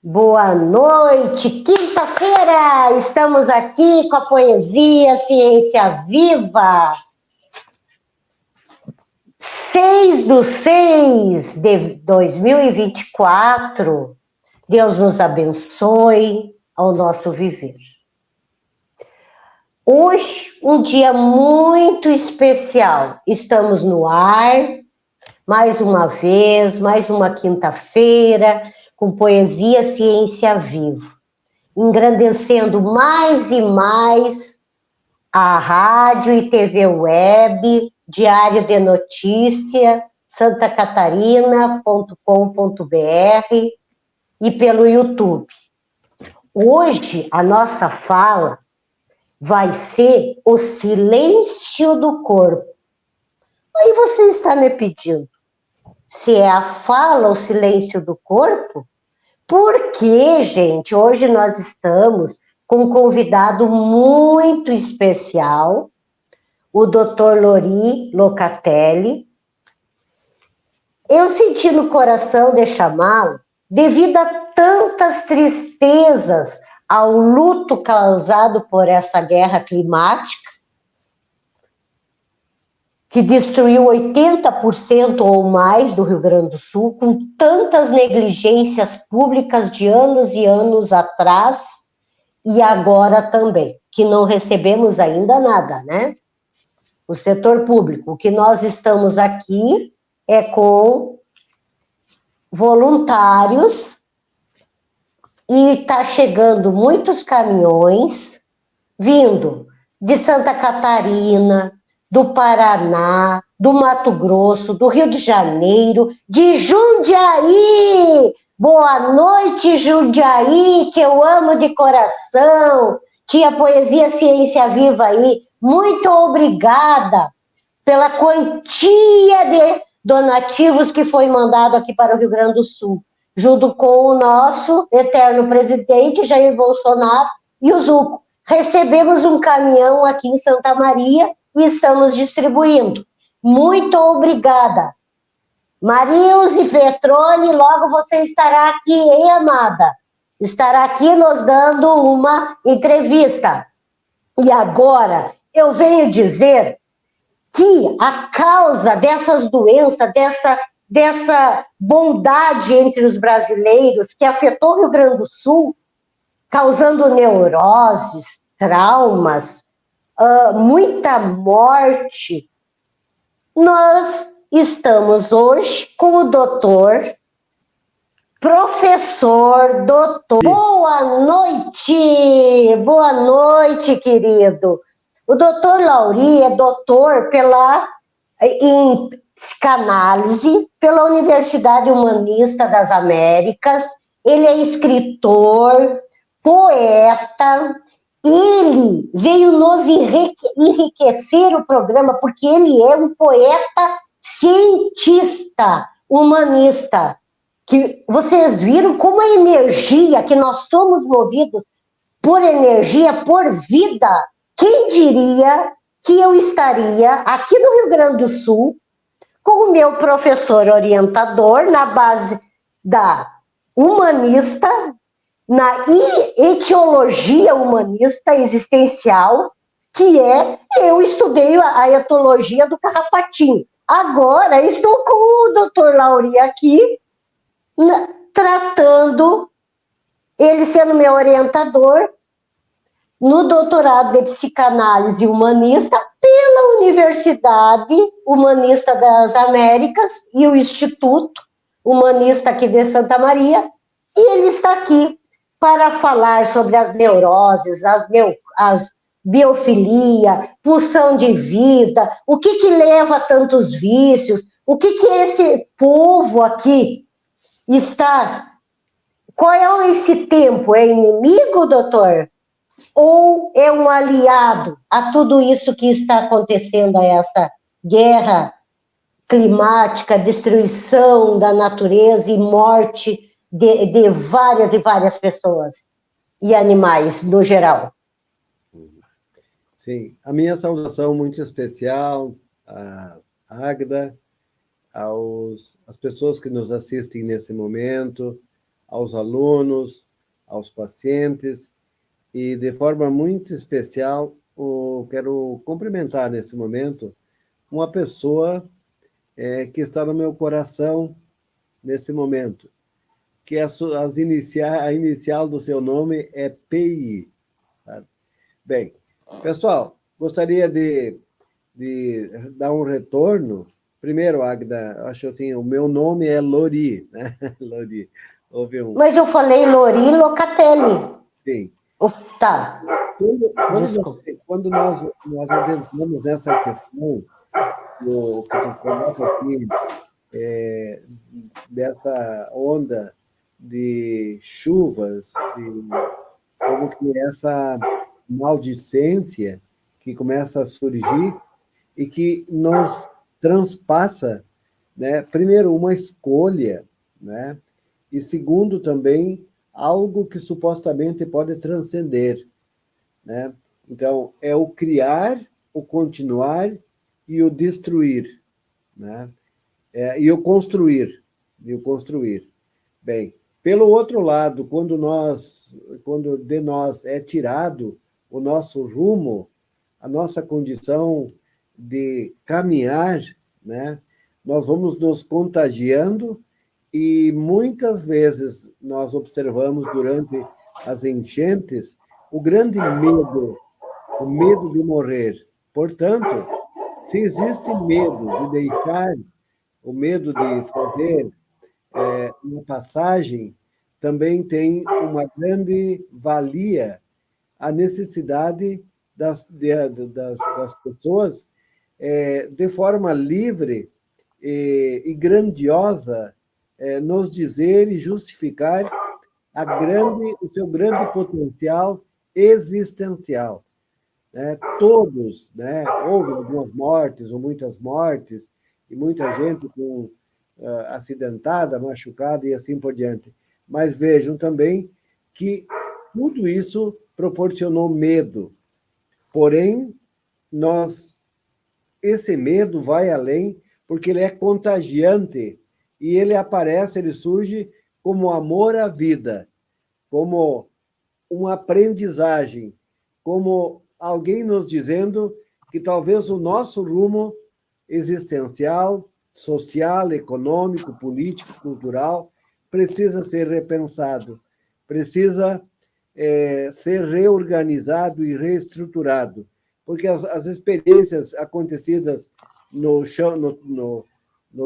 Boa noite, quinta-feira, estamos aqui com a poesia Ciência Viva. 6/6/2024, Deus nos abençoe ao nosso viver. Hoje, um dia muito especial, estamos no ar, mais uma vez, mais uma quinta-feira, com poesia Ciência Viva, engrandecendo mais e mais a rádio e TV web, Diário de Notícia, santacatarina.com.br e pelo YouTube. Hoje, a nossa fala vai ser o silêncio do corpo. Aí você está me pedindo se é a fala, o silêncio do corpo? Porque, gente, hoje nós estamos com um convidado muito especial, o Dr. Lori Locatelli. Eu senti no coração de chamá-lo devido a tantas tristezas ao luto causado por essa guerra climática, que destruiu 80% ou mais do Rio Grande do Sul, com tantas negligências públicas de anos e anos atrás, e agora também, que não recebemos ainda nada, né? O setor público, o que nós estamos aqui é com voluntários, e está chegando muitos caminhões vindo de Santa Catarina, do Paraná, do Mato Grosso, do Rio de Janeiro, de Jundiaí. Boa noite, Jundiaí, que eu amo de coração. Tinha poesia Ciência Viva aí. Muito obrigada pela quantia de donativos que foi mandado aqui para o Rio Grande do Sul, junto com o nosso eterno presidente, Jair Bolsonaro, e o Zuco. Recebemos um caminhão aqui em Santa Maria e estamos distribuindo. Muito obrigada. Marilze Petroni, logo você estará aqui, hein, amada? Estará aqui nos dando uma entrevista. E agora, eu venho dizer que a causa dessas doenças, dessa bondade entre os brasileiros que afetou o Rio Grande do Sul, causando neuroses, traumas, muita morte. Nós estamos hoje com o professor, doutor. Boa noite, querido. O doutor Lauri é doutor em psicanálise pela Universidade Humanista das Américas. Ele é escritor, poeta. Ele veio nos enriquecer o programa porque ele é um poeta cientista, humanista. Que vocês viram como a energia, que nós somos movidos por energia, por vida. Quem diria que eu estaria aqui no Rio Grande do Sul com o meu professor orientador na base da humanista, na etiologia humanista existencial, que eu estudei a etologia do carrapatinho. Agora estou com o Dr. Lauri aqui, tratando, ele sendo meu orientador, no doutorado de psicanálise humanista pela Universidade Humanista das Américas e o Instituto Humanista aqui de Santa Maria, e ele está aqui para falar sobre as neuroses, as biofilia, pulsão de vida, o que leva a tantos vícios, o que esse povo aqui está... Qual é esse tempo? É inimigo, doutor? Ou é um aliado a tudo isso que está acontecendo, a essa guerra climática, destruição da natureza e morte de várias e várias pessoas e animais no geral? Sim, a minha saudação muito especial à Águeda, às pessoas que nos assistem nesse momento, aos alunos, aos pacientes, e de forma muito especial, quero cumprimentar nesse momento uma pessoa que está no meu coração nesse momento, que a inicial do seu nome é PI. Tá? Bem, pessoal, gostaria de dar um retorno. Primeiro, Agda, acho assim, o meu nome é Lori, né? Lori. Houve um... Mas eu falei Lori Locatelli. Sim. Tá. Quando nós adentramos nessa questão, que tu coloca aqui, dessa onda de chuvas, como que essa maldicência que começa a surgir e que nos transpassa, né? Primeiro, uma escolha, né? E segundo, também, algo que supostamente pode transcender, né? Então, é o criar, o continuar e o destruir, né? E o construir, Bem, pelo outro lado, quando de nós é tirado o nosso rumo, a nossa condição de caminhar, né? Nós vamos nos contagiando e muitas vezes nós observamos durante as enchentes o grande medo, o medo de morrer. Portanto, se existe medo de deixar, o medo de fazer uma passagem, também tem uma grande valia a necessidade das pessoas, de forma livre e grandiosa, nos dizer e justificar o seu grande potencial existencial. Todos, né? Houve algumas mortes, ou muitas mortes, e muita gente acidentada, machucada e assim por diante. Mas vejam também que tudo isso proporcionou medo. Porém, esse medo vai além, porque ele é contagiante, e ele surge como amor à vida, como uma aprendizagem, como alguém nos dizendo que talvez o nosso rumo existencial, social, econômico, político, cultural, precisa ser repensado, precisa ser reorganizado e reestruturado, porque as experiências acontecidas no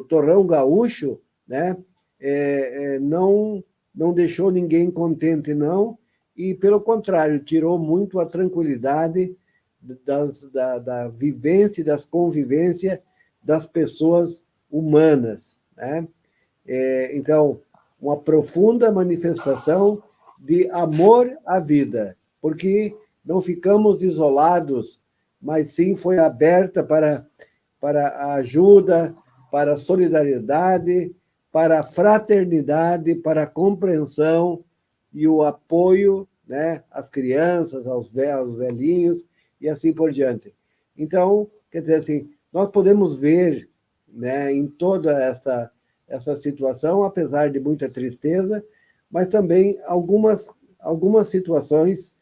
torrão gaúcho, né, não deixou ninguém contente, não, e, pelo contrário, tirou muito a tranquilidade da vivência e das convivências das pessoas humanas, né? Então, uma profunda manifestação de amor à vida, porque não ficamos isolados, mas sim foi aberta para a ajuda, para a solidariedade, para a fraternidade, para a compreensão e o apoio, né, às crianças, aos velhinhos e assim por diante. Então, quer dizer assim, nós podemos ver, né, em toda essa situação, apesar de muita tristeza, mas também algumas situações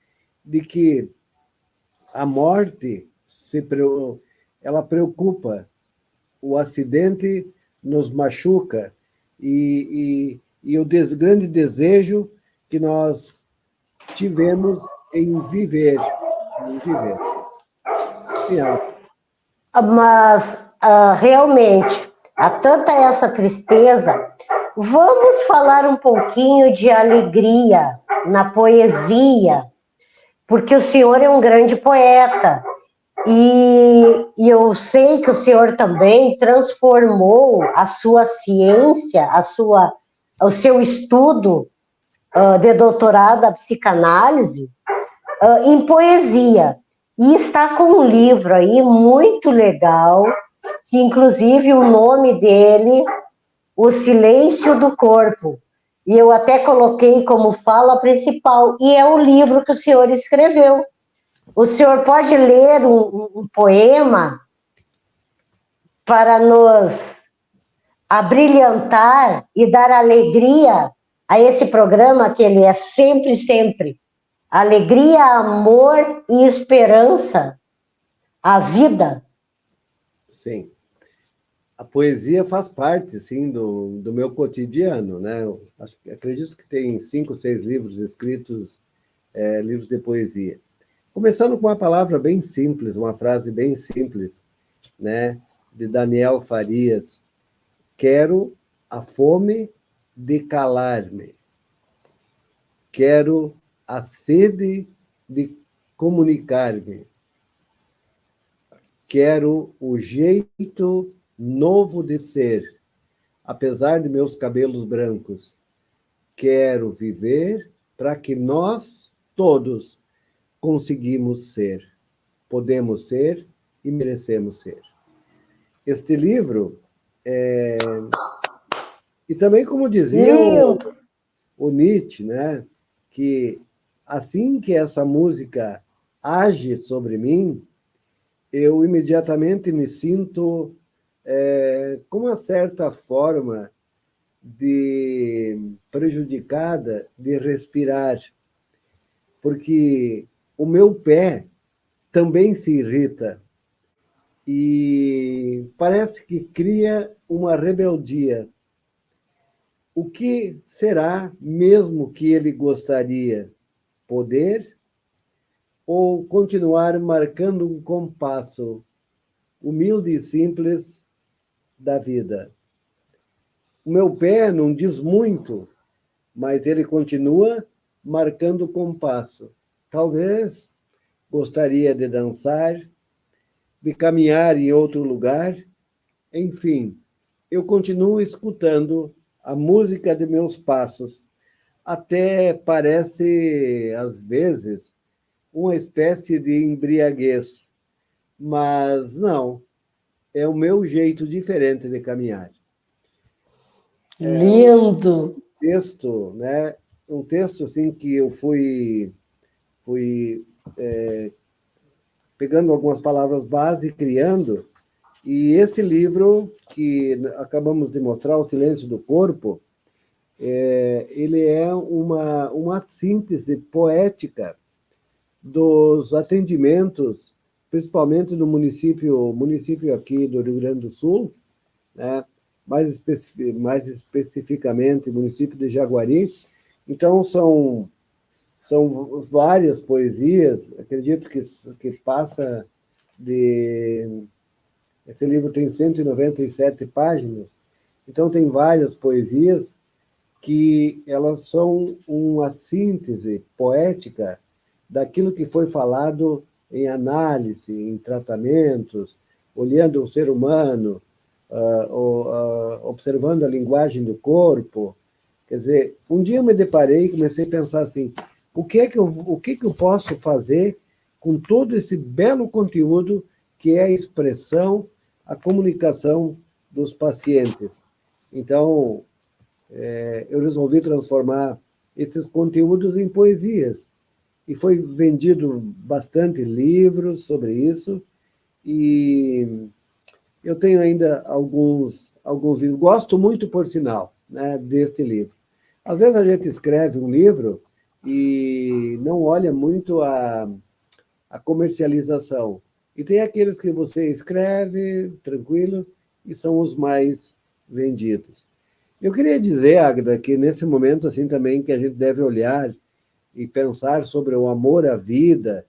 de que a morte ela preocupa, o acidente nos machuca, e o grande desejo que nós tivemos em viver. Mas, realmente, há tanta essa tristeza. Vamos falar um pouquinho de alegria na poesia, porque o senhor é um grande poeta. E eu sei que o senhor também transformou a sua ciência, o seu estudo de doutorado da psicanálise em poesia. E está com um livro aí muito legal, que inclusive o nome dele, O Silêncio do Corpo. E eu até coloquei como fala principal, e é o livro que o senhor escreveu. O senhor pode ler um poema para nos abrilhantar e dar alegria a esse programa, que ele é sempre, sempre alegria, amor e esperança, a vida. Sim. A poesia faz parte, sim, do meu cotidiano, né? Acredito que tem 5, 6 livros escritos, livros de poesia. Começando com uma palavra bem simples, uma frase bem simples, né? De Daniel Farias. Quero a fome de calar-me. Quero a sede de comunicar-me. Quero o jeito novo de ser, apesar de meus cabelos brancos. Quero viver para que nós todos conseguimos ser, podemos ser e merecemos ser. Este livro, e também como dizia o Nietzsche, né, que assim que essa música age sobre mim, eu imediatamente me sinto com uma certa forma de prejudicada de respirar, porque o meu pé também se irrita e parece que cria uma rebeldia. O que será mesmo que ele gostaria? Poder ou continuar marcando um compasso humilde e simples da vida? O meu pé não diz muito, mas ele continua marcando o compasso. Talvez gostaria de dançar, de caminhar em outro lugar, enfim, eu continuo escutando a música de meus passos. Até parece, às vezes, uma espécie de embriaguez, mas não, é o meu jeito diferente de caminhar. Lindo! Texto, né? Um texto assim que eu fui pegando algumas palavras base e criando, e esse livro que acabamos de mostrar, O Silêncio do Corpo, ele é uma síntese poética dos atendimentos, principalmente no município aqui do Rio Grande do Sul, né? mais especificamente, município de Jaguari. Então, são várias poesias, acredito que passa de... Esse livro tem 197 páginas, então tem várias poesias que elas são uma síntese poética daquilo que foi falado em análise, em tratamentos, olhando o ser humano, observando a linguagem do corpo. Quer dizer, um dia eu me deparei e comecei a pensar assim, o que eu posso fazer com todo esse belo conteúdo que é a expressão, a comunicação dos pacientes. Então, eu resolvi transformar esses conteúdos em poesias. E foi vendido bastante livros sobre isso, e eu tenho ainda alguns livros. Gosto muito, por sinal, né, deste livro. Às vezes a gente escreve um livro e não olha muito a comercialização. E tem aqueles que você escreve tranquilo e são os mais vendidos. Eu queria dizer, Águeda, que nesse momento assim também que a gente deve olhar e pensar sobre o amor à vida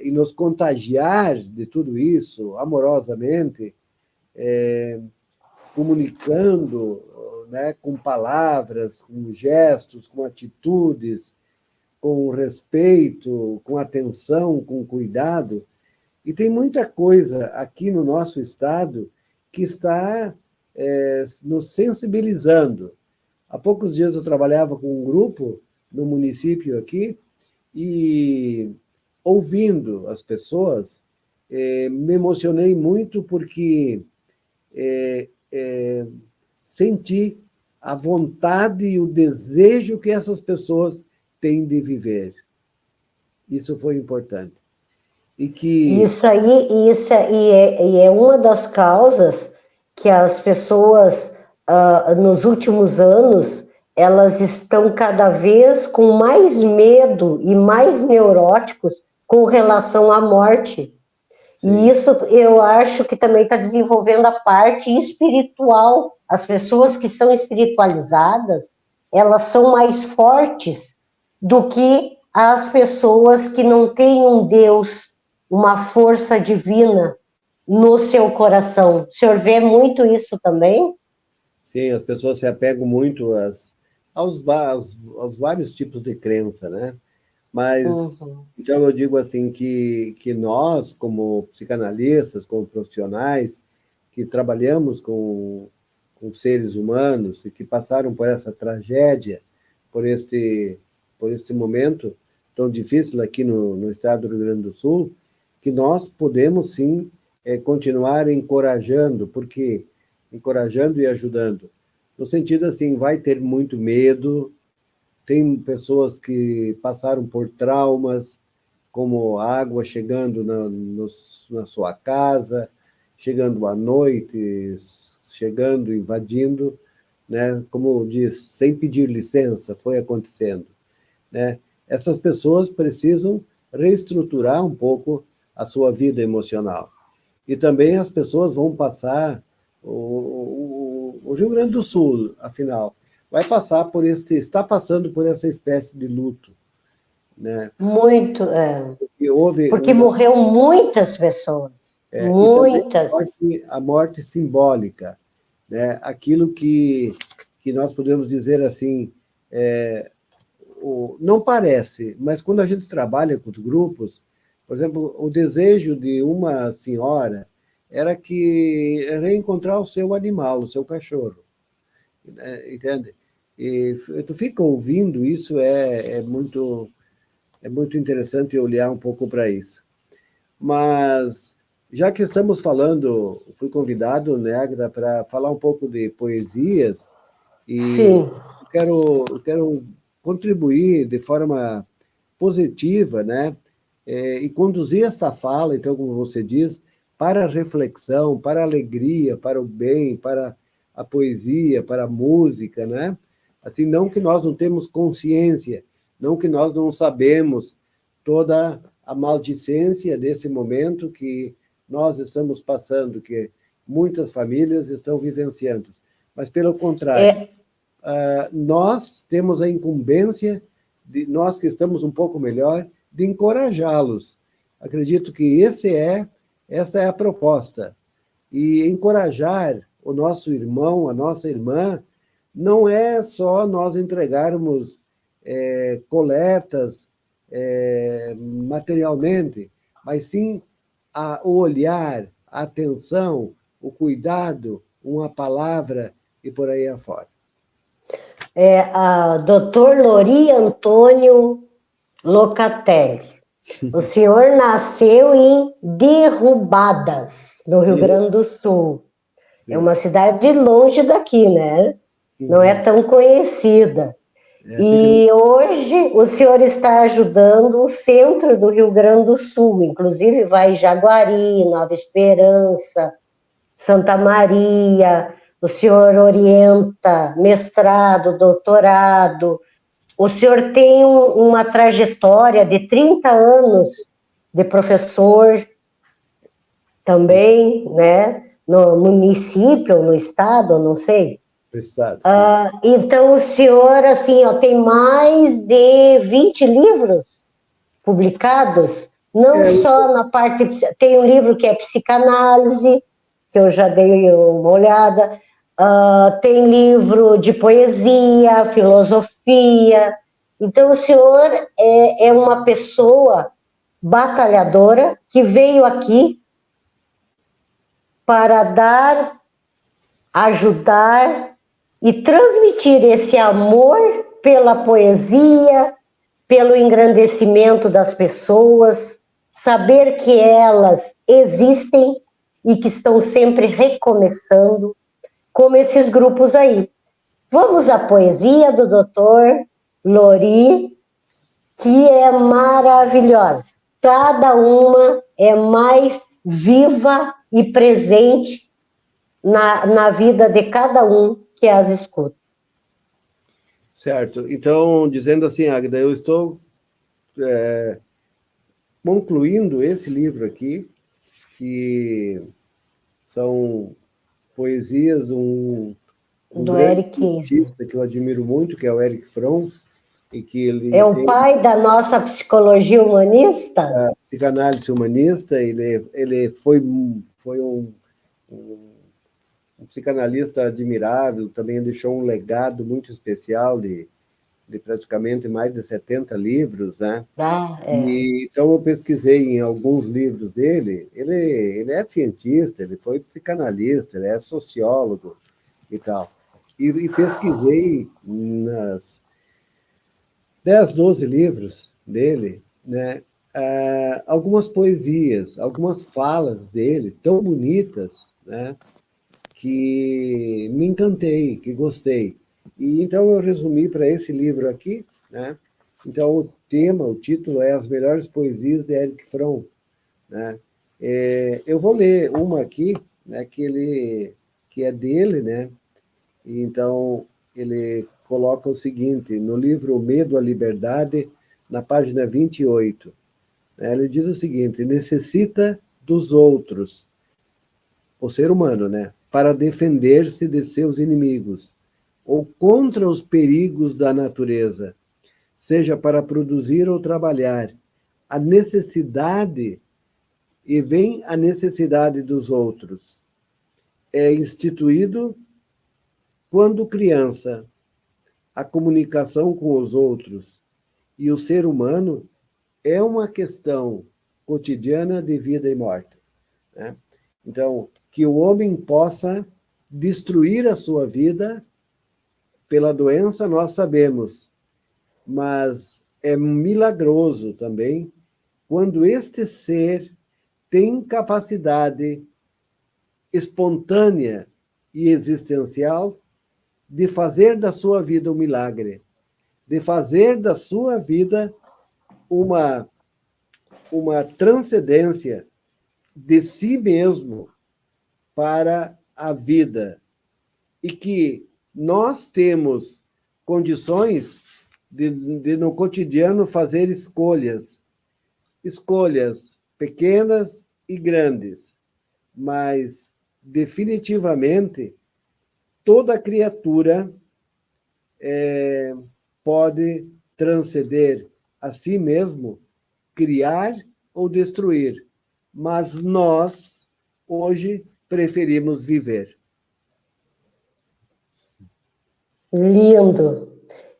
e nos contagiar de tudo isso amorosamente, comunicando, né, com palavras, com gestos, com atitudes, com respeito, com atenção, com cuidado. E tem muita coisa aqui no nosso estado que está nos sensibilizando. Há poucos dias eu trabalhava com um grupo no município aqui e, ouvindo as pessoas, me emocionei muito porque senti a vontade e o desejo que essas pessoas têm de viver. Isso foi importante. E que... Isso aí é uma das causas que as pessoas, nos últimos anos, elas estão cada vez com mais medo e mais neuróticos com relação à morte. Sim. E isso eu acho que também está desenvolvendo a parte espiritual. As pessoas que são espiritualizadas, elas são mais fortes do que as pessoas que não têm um Deus, uma força divina no seu coração. O senhor vê muito isso também? Sim, as pessoas se apegam muito aos vários tipos de crença, né? Mas, então eu digo assim, que nós, como psicanalistas, como profissionais, que trabalhamos com seres humanos e que passaram por essa tragédia, por este momento tão difícil aqui no estado do Rio Grande do Sul, que nós podemos, sim, continuar encorajando, porque encorajando e ajudando. No sentido assim, vai ter muito medo, tem pessoas que passaram por traumas, como água chegando na sua casa, chegando à noite, chegando, invadindo, né? Como diz, sem pedir licença, foi acontecendo, né? Essas pessoas precisam reestruturar um pouco a sua vida emocional. E também as pessoas vão passar, o Rio Grande do Sul, afinal, está passando por essa espécie de luto, né? Muito, porque morreu muitas pessoas, muitas. E a morte simbólica, né? Aquilo que nós podemos dizer assim, não parece, mas quando a gente trabalha com os grupos, por exemplo, o desejo de uma senhora era que reencontrar o seu animal, o seu cachorro, entende? E tu fica ouvindo isso, é muito interessante olhar um pouco para isso. Mas, já que estamos falando, fui convidado, né, Agra, para falar um pouco de poesias, e sim, eu quero contribuir de forma positiva, né, e conduzir essa fala, então, como você diz, para a reflexão, para a alegria, para o bem, para a poesia, para a música, né? Assim, não que nós não temos consciência, não que nós não sabemos toda a maldicência desse momento que nós estamos passando, que muitas famílias estão vivenciando. Mas, pelo contrário, nós temos a incumbência, nós que estamos um pouco melhor, de encorajá-los. Acredito que essa é a proposta. E encorajar o nosso irmão, a nossa irmã, não é só nós entregarmos coletas materialmente, mas sim o olhar, a atenção, o cuidado, uma palavra e por aí afora. A Dr. Lori Antônio Locatelli. O senhor nasceu em Derrubadas, no Rio Grande do Sul. Sim. É uma cidade longe daqui, né? Não é tão conhecida. E hoje o senhor está ajudando o centro do Rio Grande do Sul, inclusive vai em Jaguari, Nova Esperança, Santa Maria. O senhor orienta mestrado, doutorado. O senhor tem uma trajetória de 30 anos de professor também, né? No município, no estado, não sei. No estado, então, o senhor, assim, tem mais de 20 livros publicados, não só na parte... Tem um livro que é Psicanálise, que eu já dei uma olhada, tem livro de poesia, filosofia. Então, o senhor é uma pessoa batalhadora que veio aqui para dar, ajudar e transmitir esse amor pela poesia, pelo engrandecimento das pessoas, saber que elas existem e que estão sempre recomeçando, como esses grupos aí. Vamos à poesia do Dr. Lori, que é maravilhosa. Cada uma é mais viva e presente na vida de cada um que as escuta. Certo. Então, dizendo assim, Agda, eu estou concluindo esse livro aqui, que são poesias de um Do grande Eric. cientista que eu admiro muito, que é o Erich Fromm, e que ele É o tem pai da nossa psicologia humanista? a psicanálise humanista, ele foi um psicanalista admirável, também deixou um legado muito especial de praticamente mais de 70 livros, né? Então eu pesquisei em alguns livros dele. Ele é cientista, ele foi psicanalista, ele é sociólogo e tal. E pesquisei nas 10, 12 livros dele, né? Algumas poesias, algumas falas dele tão bonitas, né? Que me encantei, que gostei. E então eu resumi para esse livro aqui, né? Então o título é As Melhores Poesias de Erich Fromm, né? Eu vou ler uma aqui, né? Que é dele, né? E então ele coloca o seguinte no livro O Medo à Liberdade, na página 28, né? Ele diz o seguinte: necessita dos outros, o ser humano, né? Para defender-se de seus inimigos, ou contra os perigos da natureza, seja para produzir ou trabalhar. A necessidade, e vem a necessidade dos outros, é instituído quando criança, a comunicação com os outros e o ser humano é uma questão cotidiana de vida e morte, né? Então, que o homem possa destruir a sua vida pela doença, nós sabemos, mas é milagroso também quando este ser tem capacidade espontânea e existencial de fazer da sua vida um milagre, de fazer da sua vida uma transcendência de si mesmo para a vida, e que nós temos condições de no cotidiano fazer escolhas pequenas e grandes, mas definitivamente toda criatura pode transcender a si mesmo, criar ou destruir, mas nós hoje preferimos viver. Lindo.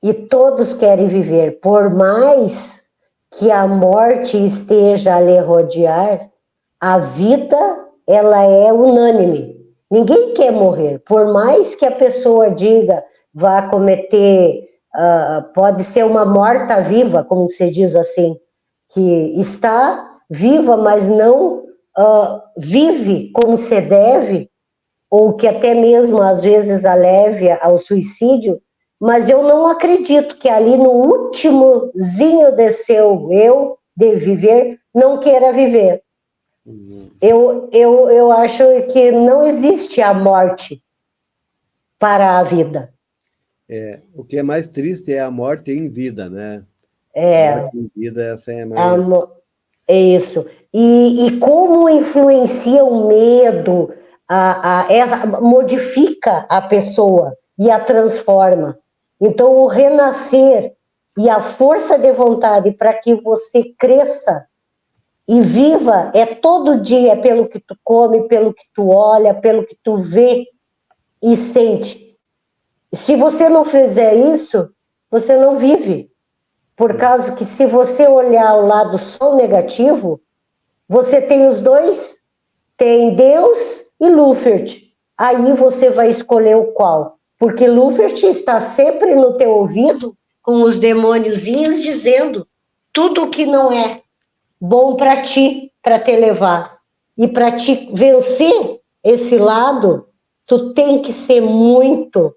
E todos querem viver, por mais que a morte esteja a lhe rodear, a vida, ela é unânime. Ninguém quer morrer, por mais que a pessoa diga, vá cometer, pode ser uma morta-viva, como se diz assim, que está viva, mas não vive como se deve, ou que até mesmo às vezes a leve ao suicídio, mas eu não acredito que ali no últimozinho de seu eu de viver, não queira viver. Eu acho que não existe a morte para a vida. O que é mais triste é a morte em vida, né? A morte em vida, essa é mais... É isso. E como influencia o medo, modifica a pessoa e a transforma. Então, o renascer e a força de vontade para que você cresça e viva é todo dia pelo que tu come, pelo que tu olha, pelo que tu vê e sente. Se você não fizer isso, você não vive. Por causa que se você olhar o lado só negativo, você tem os dois, tem Deus e Lúfert. Aí você vai escolher o qual. Porque Lúfert está sempre no teu ouvido, com os demôniozinhos dizendo tudo o que não é bom para ti, para te levar. E para te vencer esse lado, tu tem que ser muito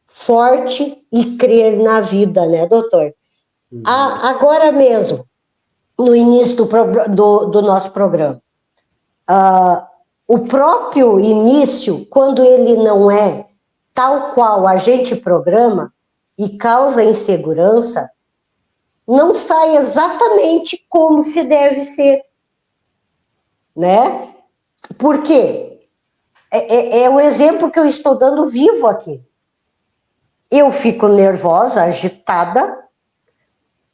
forte e crer na vida, né, doutor? Agora mesmo, no início do nosso programa, o próprio início, quando ele não é tal qual a gente programa, e causa insegurança, não sai exatamente como se deve ser, né? Por quê? É o exemplo que eu estou dando vivo aqui. Eu fico nervosa, agitada,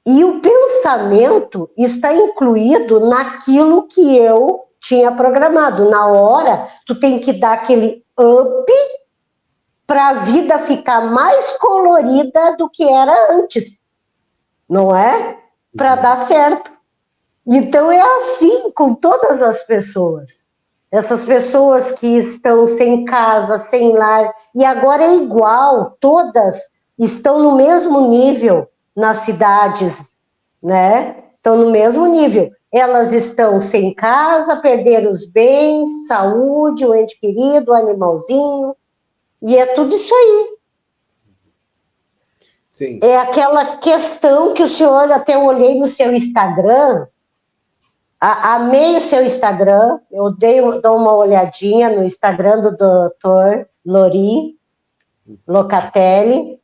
e o pensamento está incluído naquilo que eu tinha programado. Na hora, tu tem que dar aquele up para a vida ficar mais colorida do que era antes, não é? Para dar certo. Então é assim com todas as pessoas. Essas pessoas que estão sem casa, sem lar, e agora é igual, todas estão no mesmo nível nas cidades, né? Estão no mesmo nível. Elas estão sem casa, perderam os bens, saúde, o ente querido, o animalzinho, e é tudo isso aí. Sim. É aquela questão que o senhor, até eu olhei no seu Instagram, amei o seu Instagram, eu dou uma olhadinha no Instagram do Dr. Lori Locatelli,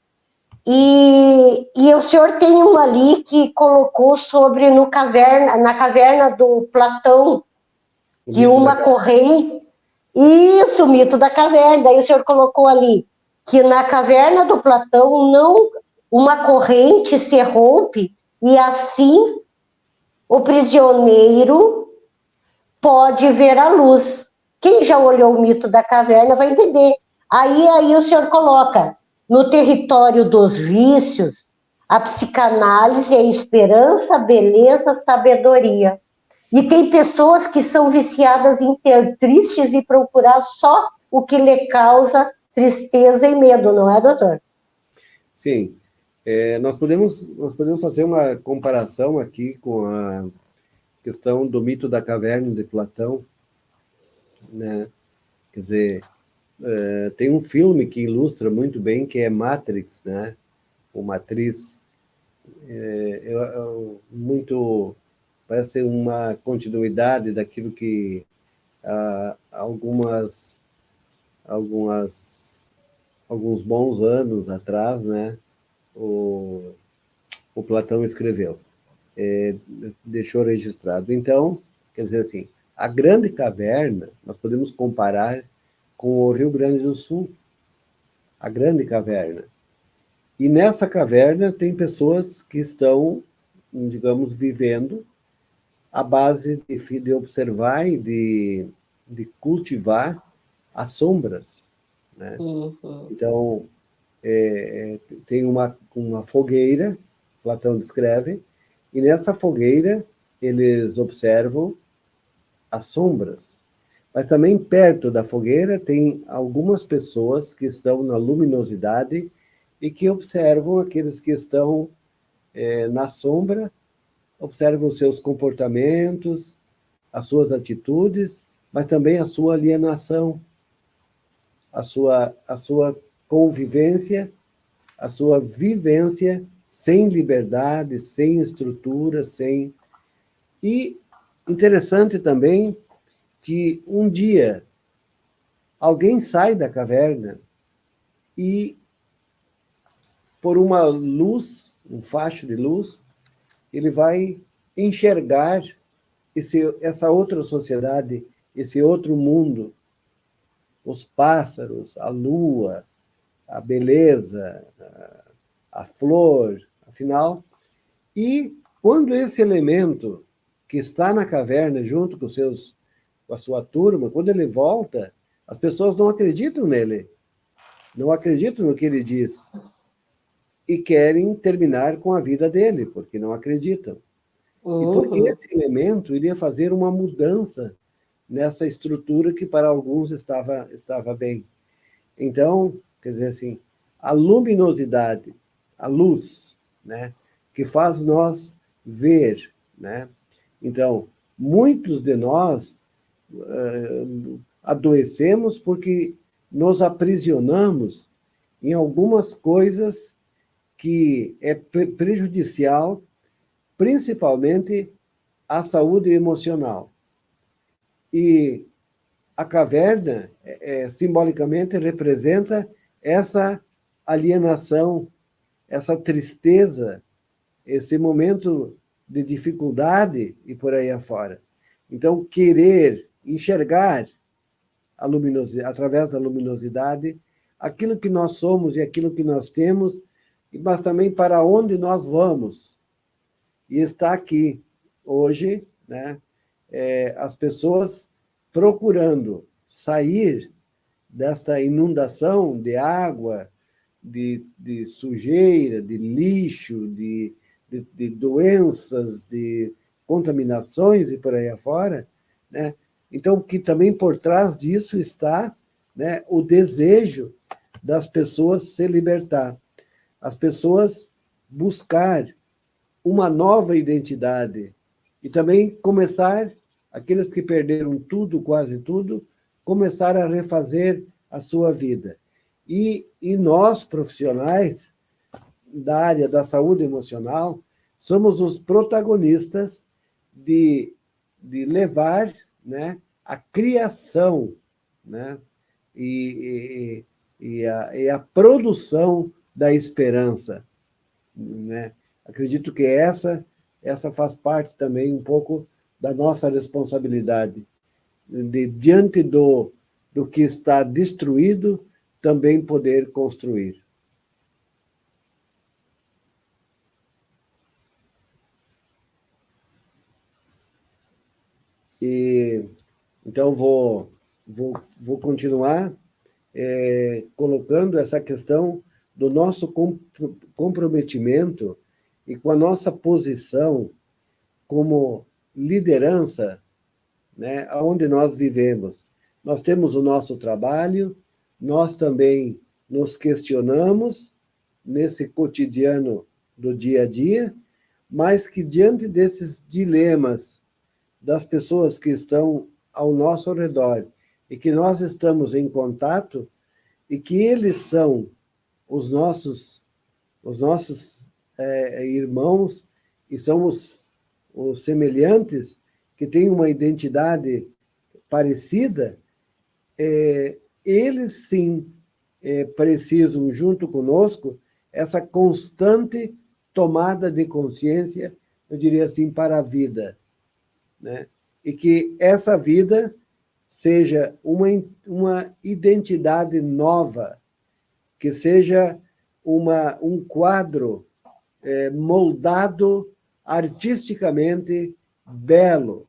e o senhor tem um ali que colocou sobre na caverna do Platão, que uma corrente... Isso, o mito da caverna. Daí o senhor colocou ali que na caverna do Platão uma corrente se rompe e assim o prisioneiro pode ver a luz. Quem já olhou o mito da caverna vai entender. Aí o senhor coloca no território dos vícios a psicanálise, a esperança, a beleza, a sabedoria. E tem pessoas que são viciadas em ser tristes e procurar só o que lhe causa tristeza e medo, não é, doutor? Sim. Nós podemos fazer uma comparação aqui com a questão do mito da caverna de Platão, né? Quer dizer, tem um filme que ilustra muito bem, que é Matrix, né? O Matriz. Muito parece ser uma continuidade daquilo que alguns bons anos atrás, né, o Platão escreveu, deixou registrado. Então, quer dizer assim, a Grande Caverna, nós podemos comparar com o Rio Grande do Sul, a Grande Caverna. E nessa caverna tem pessoas que estão, digamos, vivendo à base de observar e de cultivar as sombras, né? Uhum. Então, tem uma fogueira, Platão descreve, e nessa fogueira eles observam as sombras. Mas também perto da fogueira tem algumas pessoas que estão na luminosidade e que observam aqueles que estão na sombra, observam os seus comportamentos, as suas atitudes, mas também a sua alienação, a sua convivência, a sua vivência sem liberdade, sem estrutura, sem... E interessante também que um dia alguém sai da caverna e, por uma luz, um facho de luz, ele vai enxergar essa outra sociedade, esse outro mundo, os pássaros, a lua, a beleza, a flor, afinal. E quando esse elemento que está na caverna junto com a sua turma, quando ele volta, as pessoas não acreditam nele, não acreditam no que ele diz e querem terminar com a vida dele, porque não acreditam. E porque esse elemento iria fazer uma mudança nessa estrutura que para alguns estava bem. Então, quer dizer assim, a luminosidade, a luz, né, que faz nós ver, né? Então, muitos de nós adoecemos porque nos aprisionamos em algumas coisas que é prejudicial, principalmente à saúde emocional. E a caverna, simbolicamente, representa essa alienação, essa tristeza, esse momento de dificuldade e por aí afora. Então, querer enxergar a luminosidade, através da luminosidade, aquilo que nós somos e aquilo que nós temos, mas também para onde nós vamos. E está aqui, hoje, né, as pessoas procurando sair desta inundação de água, de sujeira, de lixo, de doenças, de contaminações e por aí afora, né? Então, que também por trás disso está, né, o desejo das pessoas se libertar, as pessoas buscar uma nova identidade e também começar, aqueles que perderam tudo, quase tudo, começar a refazer a sua vida. E nós, profissionais da área da saúde emocional, somos os protagonistas de levar, né, a criação, né, e a produção da esperança, né? Acredito que essa faz parte também um pouco da nossa responsabilidade, de diante do que está destruído, também poder construir. E, então, vou continuar colocando essa questão do nosso comprometimento e com a nossa posição como liderança, né, onde nós vivemos. Nós temos o nosso trabalho, nós também nos questionamos nesse cotidiano do dia a dia, mas que diante desses dilemas das pessoas que estão ao nosso redor e que nós estamos em contato e que eles são os nossos irmãos e são os semelhantes que têm uma identidade parecida, eles sim precisam, junto conosco, essa constante tomada de consciência, eu diria assim, para a vida, né? E que essa vida seja uma identidade nova, que seja um quadro moldado artisticamente belo,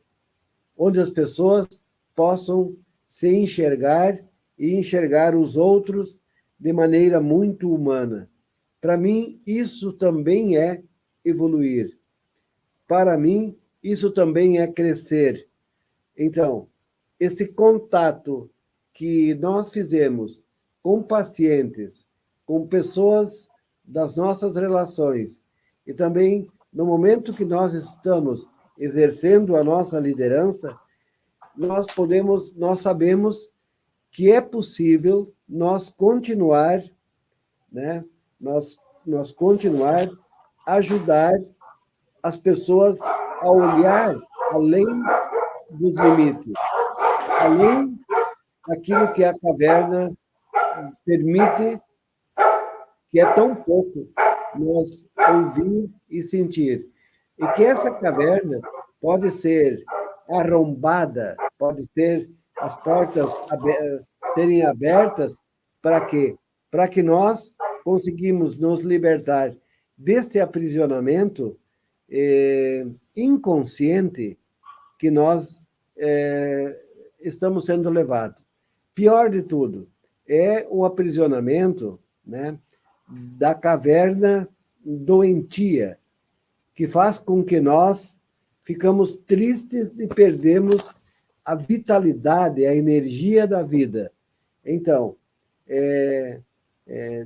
onde as pessoas possam se enxergar e enxergar os outros de maneira muito humana. Para mim, isso também é evoluir. Para mim, isso também é crescer. Então, esse contato que nós fizemos com pacientes, com pessoas das nossas relações, e também no momento que nós estamos exercendo a nossa liderança, nós sabemos que é possível nós continuar, né? Nós continuar a ajudar as pessoas a olhar além dos limites, além daquilo que a caverna permite, que é tão pouco nós ouvir e sentir. E que essa caverna pode ser arrombada, pode ser as portas serem abertas para quê? Para que nós conseguimos nos libertar deste aprisionamento inconsciente que nós estamos sendo levados. Pior de tudo, é o aprisionamento, né, da caverna doentia, que faz com que nós ficamos tristes e perdemos a vitalidade, a energia da vida. Então,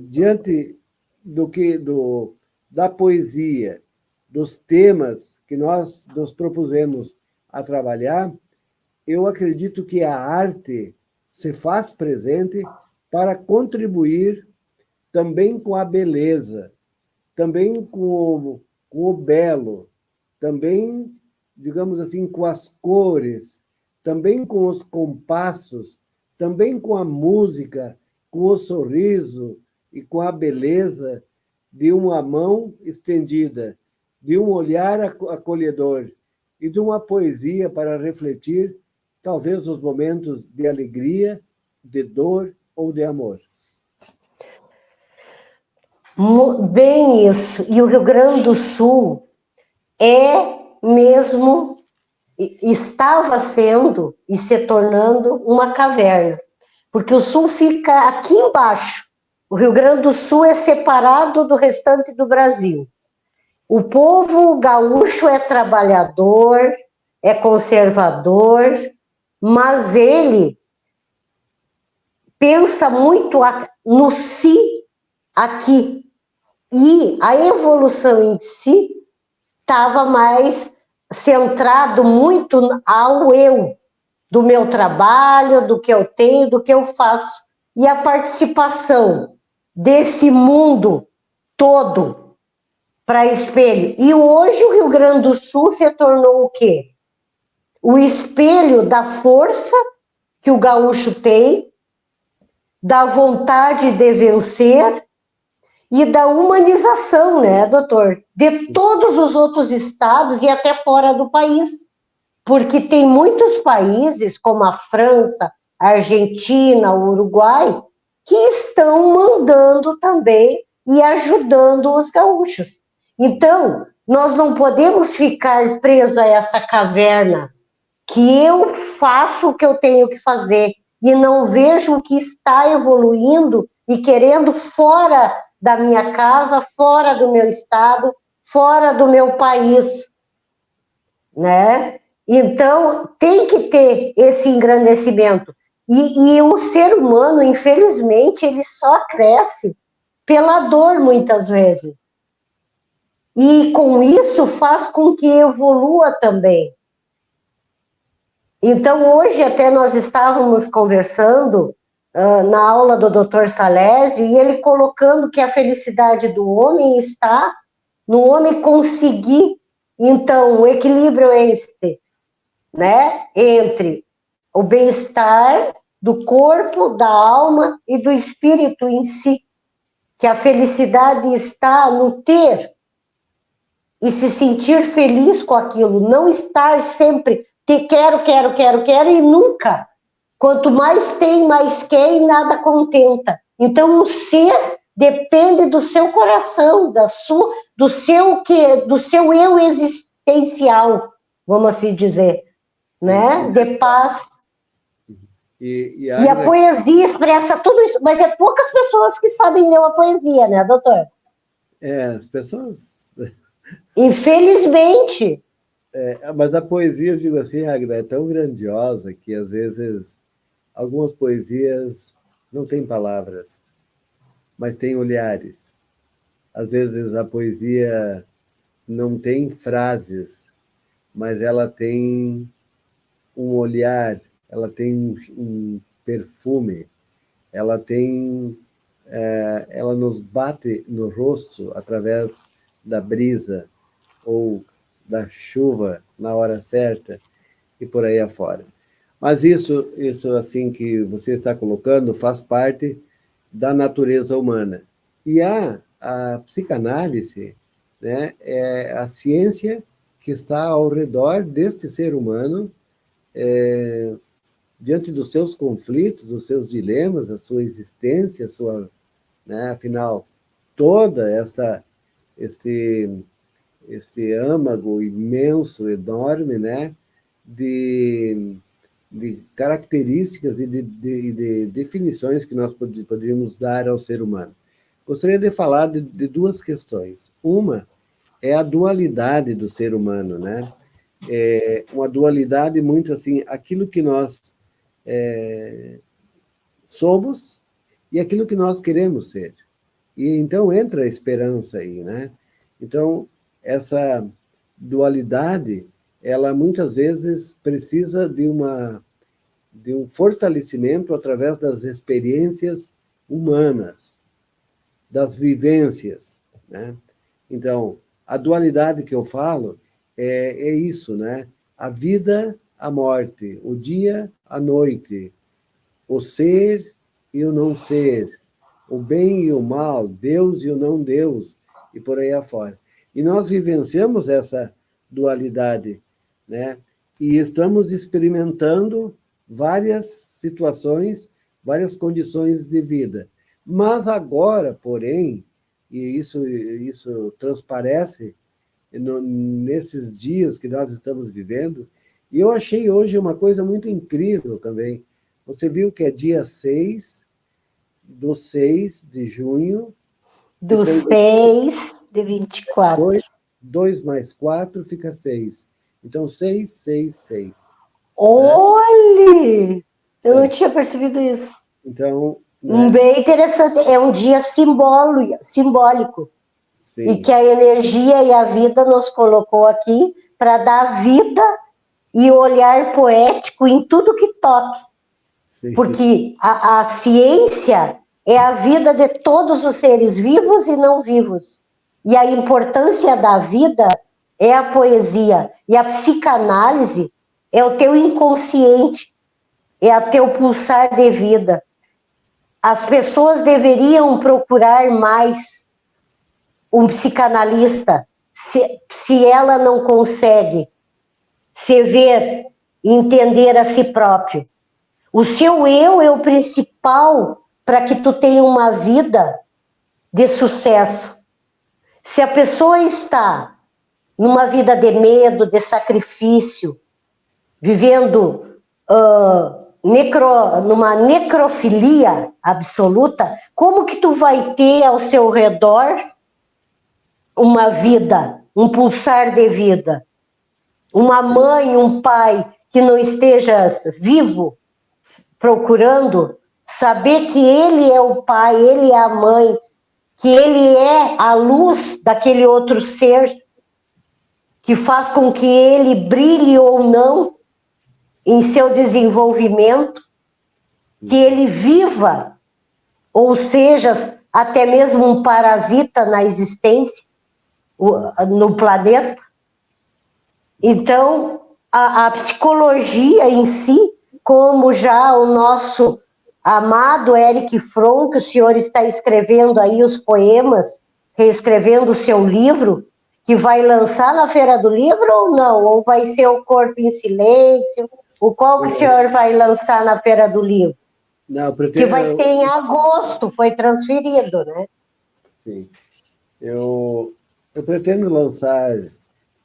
diante da poesia, dos temas que nós nos propusemos a trabalhar, eu acredito que a arte se faz presente para contribuir também com a beleza, também com o belo, também, digamos assim, com as cores, também com os compassos, também com a música, com o sorriso e com a beleza de uma mão estendida, de um olhar acolhedor e de uma poesia para refletir, talvez, os momentos de alegria, de dor ou de amor. Bem isso. E o Rio Grande do Sul é mesmo, estava sendo e se tornando uma caverna, porque o Sul fica aqui embaixo. O Rio Grande do Sul é separado do restante do Brasil. O povo gaúcho é trabalhador, é conservador, mas ele pensa muito no si aqui. E a evolução em si estava mais centrado muito ao eu, do meu trabalho, do que eu tenho, do que eu faço. E a participação desse mundo todo para espelho. E hoje o Rio Grande do Sul se tornou o quê? O espelho da força que o gaúcho tem, da vontade de vencer e da humanização, né, doutor? De todos os outros estados e até fora do país. Porque tem muitos países, como a França, a Argentina, o Uruguai, que estão mandando também e ajudando os gaúchos. Então, nós não podemos ficar presos a essa caverna que eu faço o que eu tenho que fazer e não vejo o que está evoluindo e querendo fora da minha casa, fora do meu estado, fora do meu país, né? Então, tem que ter esse engrandecimento. E o ser humano, infelizmente, ele só cresce pela dor, muitas vezes. E com isso faz com que evolua também. Então, hoje até nós estávamos conversando na aula do Dr. Salésio, e ele colocando que a felicidade do homem está no homem conseguir, então, o equilíbrio né, entre o bem-estar do corpo, da alma e do espírito em si. Que a felicidade está no ter e se sentir feliz com aquilo, não estar sempre quero e nunca. Quanto mais tem, mais quer e nada contenta. Então, o ser depende do seu coração, do seu eu existencial, vamos assim dizer, sim, né? De paz. E a poesia expressa tudo isso, mas é poucas pessoas que sabem ler uma poesia, né, doutor? As pessoas... Infelizmente. Mas a poesia, eu digo assim, Agda, é tão grandiosa que, às vezes, algumas poesias não têm palavras, mas têm olhares. Às vezes, a poesia não tem frases, mas ela tem um olhar, ela tem um perfume, ela nos bate no rosto através da brisa ou da chuva na hora certa e por aí afora. Mas isso assim que você está colocando faz parte da natureza humana. E a psicanálise, né, é a ciência que está ao redor deste ser humano, diante dos seus conflitos, dos seus dilemas, a sua existência, né, afinal, toda esse âmago imenso, enorme, né, de características e de definições que nós poderíamos dar ao ser humano. Gostaria de falar de duas questões. Uma é a dualidade do ser humano, né? Uma dualidade muito assim, aquilo que nós somos e aquilo que nós queremos ser. E então entra a esperança aí, né? Então, essa dualidade, ela muitas vezes precisa de um fortalecimento através das experiências humanas, das vivências, né? Então, a dualidade que eu falo é isso, né? A vida, a morte, o dia, a noite, o ser e o não ser, o bem e o mal, Deus e o não Deus, e por aí afora. E nós vivenciamos essa dualidade, né? E estamos experimentando várias situações, várias condições de vida. Mas agora, porém, e isso transparece nesses dias que nós estamos vivendo, e eu achei hoje uma coisa muito incrível também. Você viu que é dia 6 de junho, que Do tem 6 de 24. 2 mais 4 fica 6. Então, 6, 6, 6. Né? Olhe! Eu não Certo. tinha percebido isso. Então, né? Bem interessante. É um dia simbólico. E Sim, que a energia e a vida nos colocou aqui para dar vida e olhar poético em tudo que toque. sim, Porque a ciência é a vida de todos os seres vivos e não vivos. E a importância da vida é a poesia. E a psicanálise é o teu inconsciente, é o teu pulsar de vida. As pessoas deveriam procurar mais um psicanalista, se ela não consegue se ver e entender a si próprio. O seu eu é o principal para que tu tenha uma vida de sucesso. Se a pessoa está numa vida de medo, de sacrifício, vivendo numa necrofilia absoluta, como que tu vai ter ao seu redor uma vida, um pulsar de vida? Uma mãe, um pai que não esteja vivo, procurando saber que ele é o pai, ele é a mãe, que ele é a luz daquele outro ser, que faz com que ele brilhe ou não em seu desenvolvimento, que ele viva, ou seja, até mesmo um parasita na existência, no planeta. Então, a psicologia em si, como já o nosso amado Eric Fromm, que o senhor está escrevendo aí os poemas, reescrevendo o seu livro, que vai lançar na Feira do Livro ou não? Ou vai ser o Corpo em Silêncio? O qual que o senhor vai lançar na Feira do Livro? não, Que vai ser em agosto, foi transferido, né? sim. Eu pretendo lançar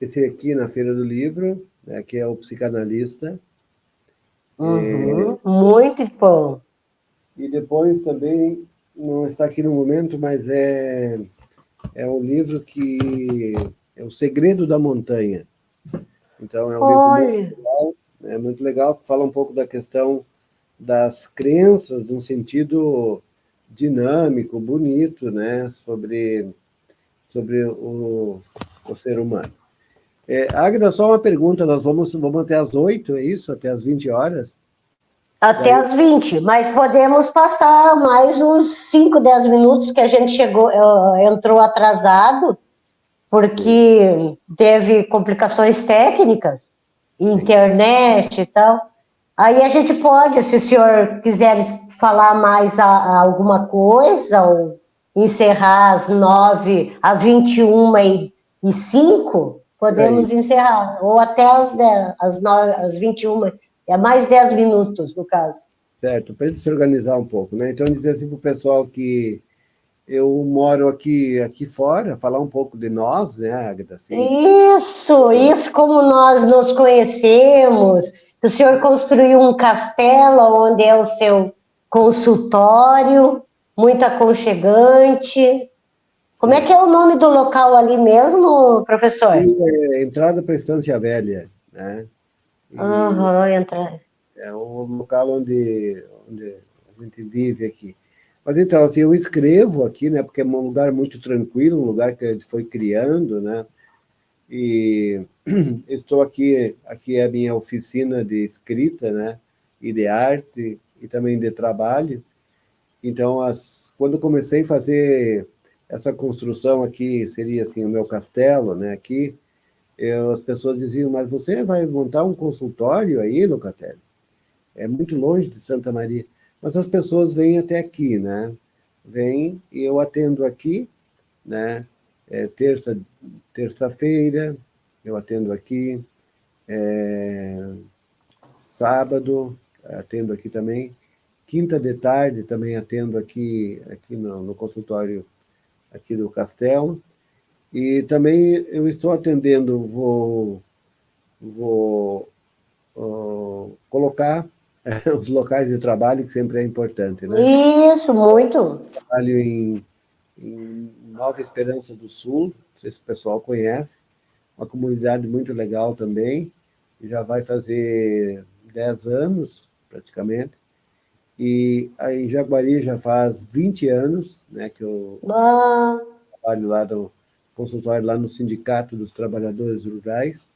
esse aqui na Feira do Livro, né, que é o Psicanalista. Uhum, muito bom. E depois também, não está aqui no momento, mas é um livro que é O Segredo da Montanha. Então, é um livro Olha, muito legal, que fala um pouco da questão das crenças, num sentido dinâmico, bonito, né, sobre o ser humano. Águida, só uma pergunta, nós vamos até às 8, é isso? Até às 20 horas? até Daí, às 20, mas podemos passar mais uns 5, 10 minutos que a gente chegou, entrou atrasado, sim, porque teve complicações técnicas, sim. internet e tal. Aí a gente pode, se o senhor quiser falar mais alguma coisa, ou encerrar às 9, às 21h05, Por aí, podemos encerrar. Ou até às 10, às 21, é mais 10 minutos, no caso. certo, para a gente se organizar um pouco, né? Então, dizer assim para o pessoal que eu moro aqui fora, falar um pouco de nós, né, Agatha? Assim, Isso como nós nos conhecemos. O senhor construiu um castelo onde é o seu consultório, muito aconchegante. Como é sim. que é o nome do local ali mesmo, professor? E entrada para a Estância Velha, né? E Aham, entra. é o local onde a gente vive aqui. Mas então, assim, eu escrevo aqui, né? Porque é um lugar muito tranquilo, um lugar que a gente foi criando, né? E estou aqui é a minha oficina de escrita, né? E de arte e também de trabalho. Então, quando comecei a fazer essa construção aqui, seria assim o meu castelo, né? Aqui, as pessoas diziam, mas você vai montar um consultório aí, Locatelli? É muito longe de Santa Maria. Mas as pessoas vêm até aqui, né? vem e eu atendo aqui, né? Terça-feira eu atendo aqui, sábado atendo aqui também, quinta de tarde também atendo aqui no consultório aqui do Castelo, e também eu estou atendendo, vou colocar os locais de trabalho, que sempre é importante, né? Isso, muito. Trabalho em Nova Esperança do Sul, não sei se o pessoal conhece, uma comunidade muito legal também, já vai fazer 10 anos, praticamente, e aí em Jaguari já faz 20 anos, né, que eu trabalho lá no consultório, lá no Sindicato dos Trabalhadores Rurais,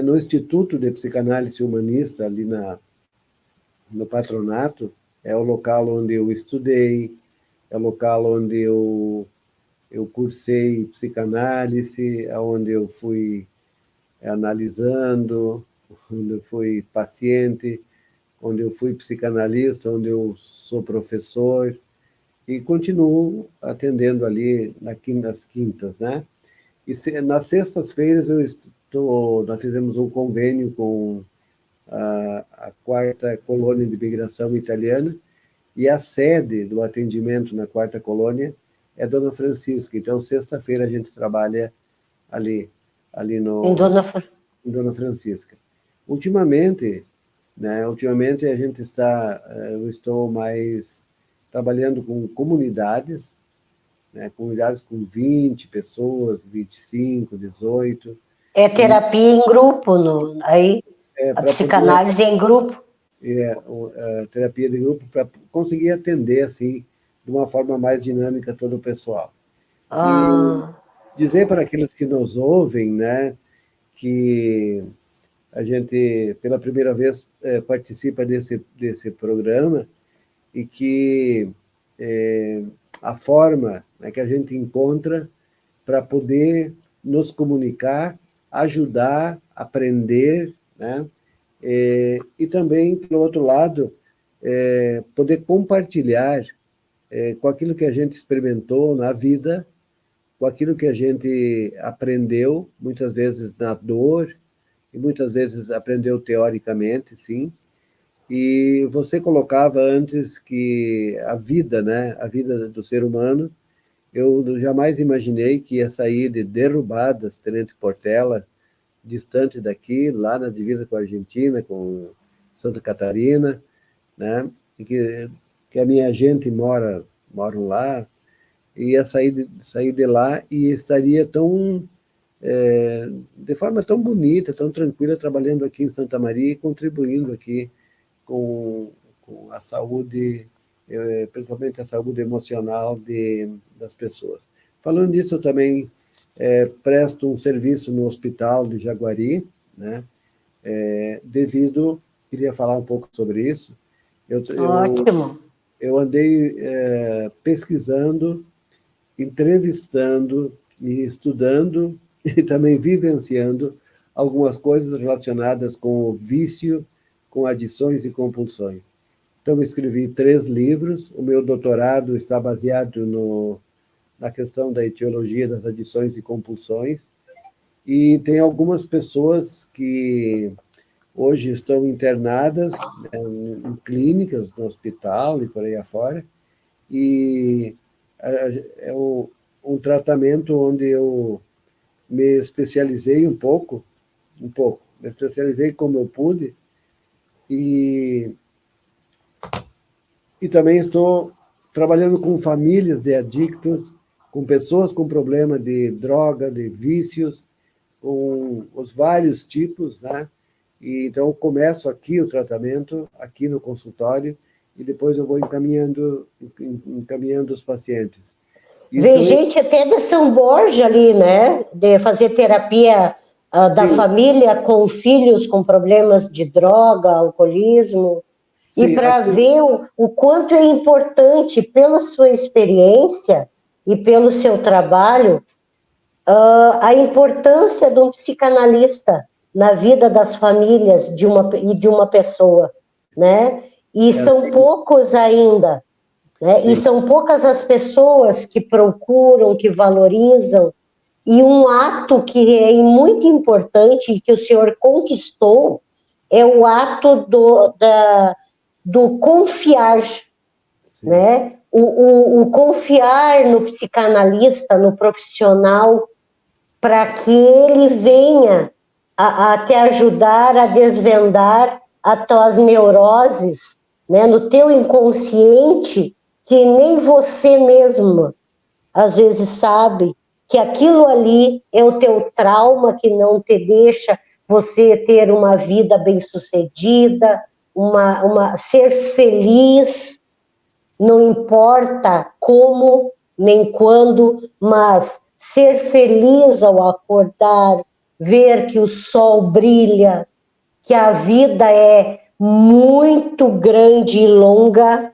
no Instituto de Psicanálise Humanista, ali no Patronato, é o local onde eu estudei, é o local onde eu cursei psicanálise, onde eu fui analisando, onde eu fui paciente, onde eu fui psicanalista, onde eu sou professor, e continuo atendendo ali nas quintas, né? E nas sextas-feiras nós fizemos um convênio com a quarta colônia de imigração italiana, e a sede do atendimento na quarta colônia é Dona Francisca. Então, sexta-feira a gente trabalha ali Em em Dona Francisca. Ultimamente a gente eu estou mais trabalhando com comunidades, né, comunidades com 20 pessoas, 25, 18. É terapia em grupo, aí a Para psicanálise é em grupo. a terapia de grupo, para conseguir atender assim de uma forma mais dinâmica todo o pessoal. E dizer para aqueles que nos ouvem, né, que a gente pela primeira vez participa desse programa, e que a forma, né, que a gente encontra para poder nos comunicar, ajudar, aprender, né? E também, pelo outro lado, poder compartilhar com aquilo que a gente experimentou na vida, com aquilo que a gente aprendeu, muitas vezes na dor, e muitas vezes aprendeu teoricamente, sim. E você colocava antes que a vida, né, a vida do ser humano, eu jamais imaginei que ia sair de Derrubadas, Tenente Portela, distante daqui, lá na divisa com a Argentina, com Santa Catarina, né? E que a minha gente moram lá, e ia sair de lá e estaria de forma tão bonita, tão tranquila, trabalhando aqui em Santa Maria e contribuindo aqui com a saúde, principalmente a saúde emocional das pessoas. Falando nisso, eu também presto um serviço no Hospital de Jaguari, né? Queria falar um pouco sobre isso. Ótimo. Eu andei pesquisando, entrevistando e estudando e também vivenciando algumas coisas relacionadas com o vício, com adições e compulsões. Então, eu escrevi 3 livros. O meu doutorado está baseado na questão da etiologia das adições e compulsões, e tem algumas pessoas que hoje estão internadas, né, em clínicas, no hospital e por aí afora, e é um tratamento onde eu me especializei um pouco, me especializei como eu pude, e também estou trabalhando com famílias de adictos, com pessoas com problema de droga, de vícios, com os vários tipos, né? E então eu começo aqui o tratamento, aqui no consultório, e depois eu vou encaminhando os pacientes. Vem gente até de São Borja ali, né? De fazer terapia da família com filhos com problemas de droga, alcoolismo. Sim, e para ver o quanto é importante, pela sua experiência e pelo seu trabalho, a importância de um psicanalista na vida das famílias de uma pessoa, né? E são poucos ainda né? E são poucas as pessoas que procuram, que valorizam, e um ato que é muito importante e que o senhor conquistou é o ato do confiar, né? O confiar no psicanalista, no profissional, para que ele venha a te ajudar a desvendar as tuas neuroses, né, no teu inconsciente, que nem você mesmo às vezes sabe que aquilo ali é o teu trauma que não te deixa você ter uma vida bem-sucedida, ser feliz, não importa como nem quando, mas ser feliz ao acordar, ver que o sol brilha, que a vida é muito grande e longa,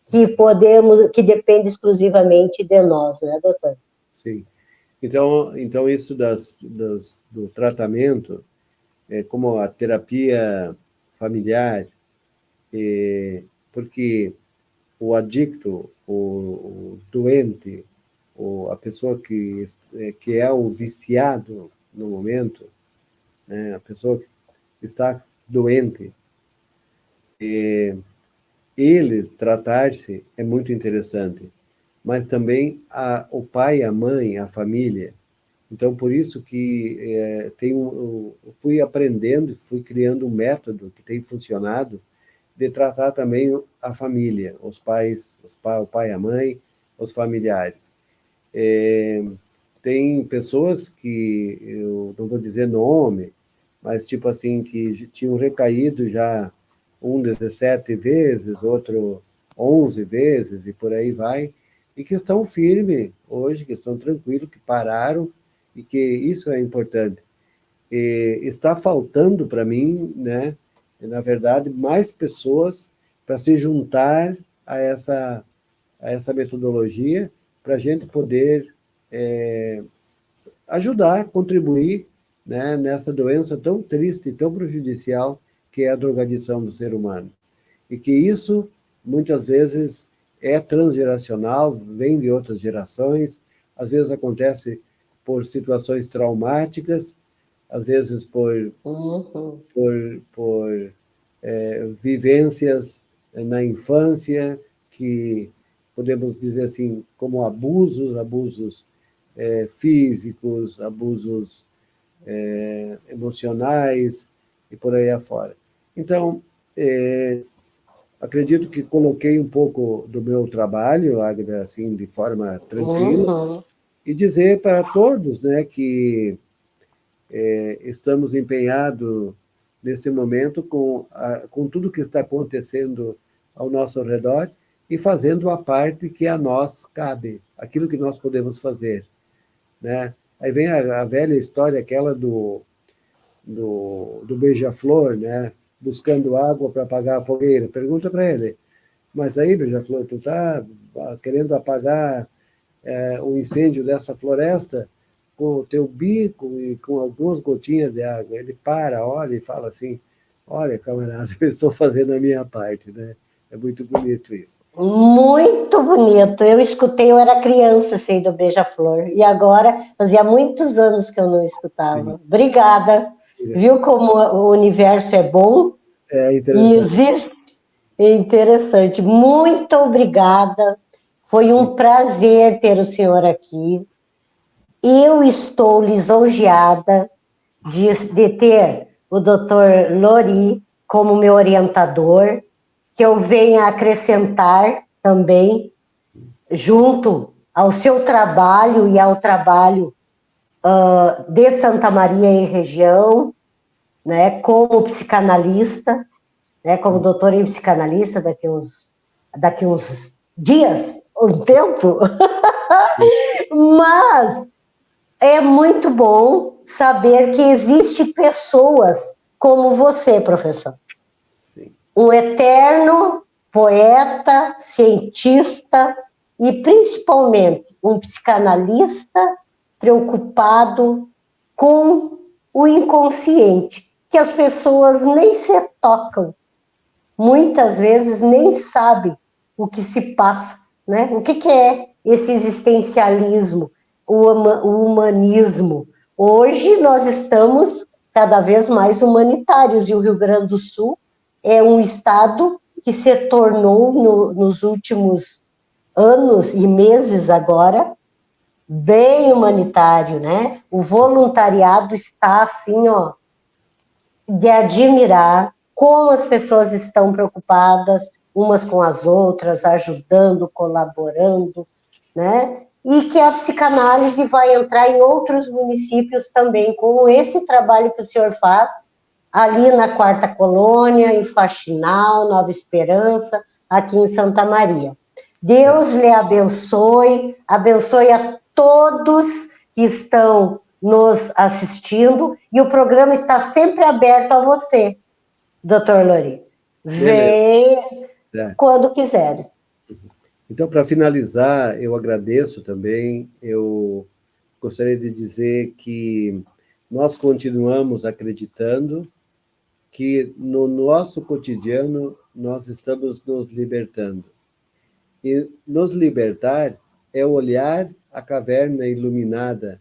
que depende exclusivamente de nós, né, doutor? Sim. Então isso do tratamento, como a terapia familiar, porque o adicto, o doente, a pessoa que é o viciado no momento, né, a pessoa que está doente, ele tratar-se é muito interessante, mas também o pai, a mãe, a família. Então, por isso que eu fui aprendendo, fui criando um método que tem funcionado de tratar também a família, os pais, o pai, a mãe, os familiares. Tem pessoas que, eu não vou dizer nome, mas tipo assim, que tinham recaído já 17 vezes, outro 11 vezes, e por aí vai, e que estão firmes hoje, que estão tranquilos, que pararam, e que isso é importante. Está faltando para mim, né, na verdade, mais pessoas para se juntar a essa metodologia, para a gente poder ajudar, contribuir, né, nessa doença tão triste e tão prejudicial que é a drogadição do ser humano. E que isso, muitas vezes, é transgeracional, vem de outras gerações, às vezes acontece por situações traumáticas, às vezes por vivências na infância, que podemos dizer assim, como abusos físicos, abusos emocionais e por aí afora. Então, acredito que coloquei um pouco do meu trabalho, Agda, assim, de forma tranquila, e dizer para todos, né, que estamos empenhados nesse momento com tudo que está acontecendo ao nosso redor e fazendo a parte que a nós cabe, aquilo que nós podemos fazer, né? Aí vem a velha história aquela do beija-flor, né? Buscando água para apagar a fogueira. Pergunta para ele, mas aí, beija-flor, tu está querendo apagar o incêndio dessa floresta com o teu bico e com algumas gotinhas de água? Ele olha e fala assim, olha, camarada, eu estou fazendo a minha parte, né? É muito bonito isso. Muito bonito. Eu escutei, eu era criança, assim, do Beija-Flor. E agora, fazia muitos anos que eu não escutava. Sim. Obrigada. Viu como o universo é bom? É interessante. E existe. É interessante. Muito obrigada. Foi um prazer ter o senhor aqui. Eu estou lisonjeada de ter o Dr. Lori como meu orientador, que eu venha acrescentar também, junto ao seu trabalho e ao trabalho de Santa Maria e região, né, como psicanalista, né, como doutor em psicanalista, daqui uns dias, um tempo. Mas é muito bom saber que existem pessoas como você, professor. Sim. Um eterno poeta, cientista e, principalmente, um psicanalista preocupado com o inconsciente, que as pessoas nem se tocam, muitas vezes nem sabem o que se passa, né? O que é esse existencialismo, o humanismo? Hoje nós estamos cada vez mais humanitários, e o Rio Grande do Sul é um estado que se tornou, nos últimos anos e meses agora, bem humanitário, né? O voluntariado está assim, ó, de admirar como as pessoas estão preocupadas umas com as outras, ajudando, colaborando, né? E que a psicanálise vai entrar em outros municípios também, com esse trabalho que o senhor faz, ali na Quarta Colônia, em Faxinal, Nova Esperança, aqui em Santa Maria. Deus lhe abençoe, abençoe a todos que estão nos assistindo, e o programa está sempre aberto a você, doutor Lori. Vem quando quiseres. Então, para finalizar, eu agradeço também, eu gostaria de dizer que nós continuamos acreditando que no nosso cotidiano nós estamos nos libertando. E nos libertar é olhar a caverna iluminada.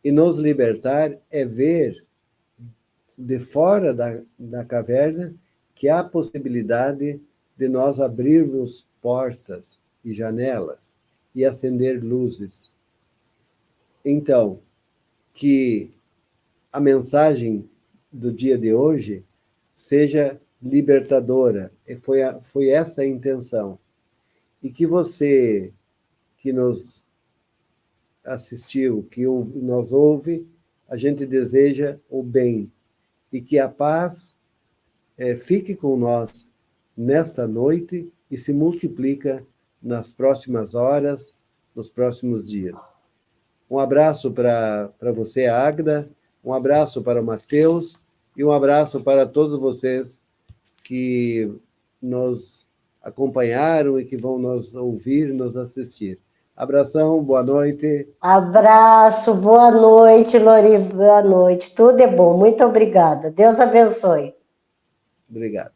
E nos libertar é ver de fora da caverna que há possibilidade de nós abrirmos portas e janelas e acender luzes. Então, que a mensagem do dia de hoje seja libertadora, e foi essa a intenção. E que você que nos assistiu, que nos ouve, a gente deseja o bem, e que a paz fique com nós nesta noite e se multiplica nas próximas horas, nos próximos dias. Um abraço para você, Agda, um abraço para o Matheus e um abraço para todos vocês que nos acompanharam e que vão nos ouvir, nos assistir. Abração, boa noite. Abraço, boa noite, Lori, boa noite. Tudo é bom, muito obrigada. Deus abençoe. Obrigado.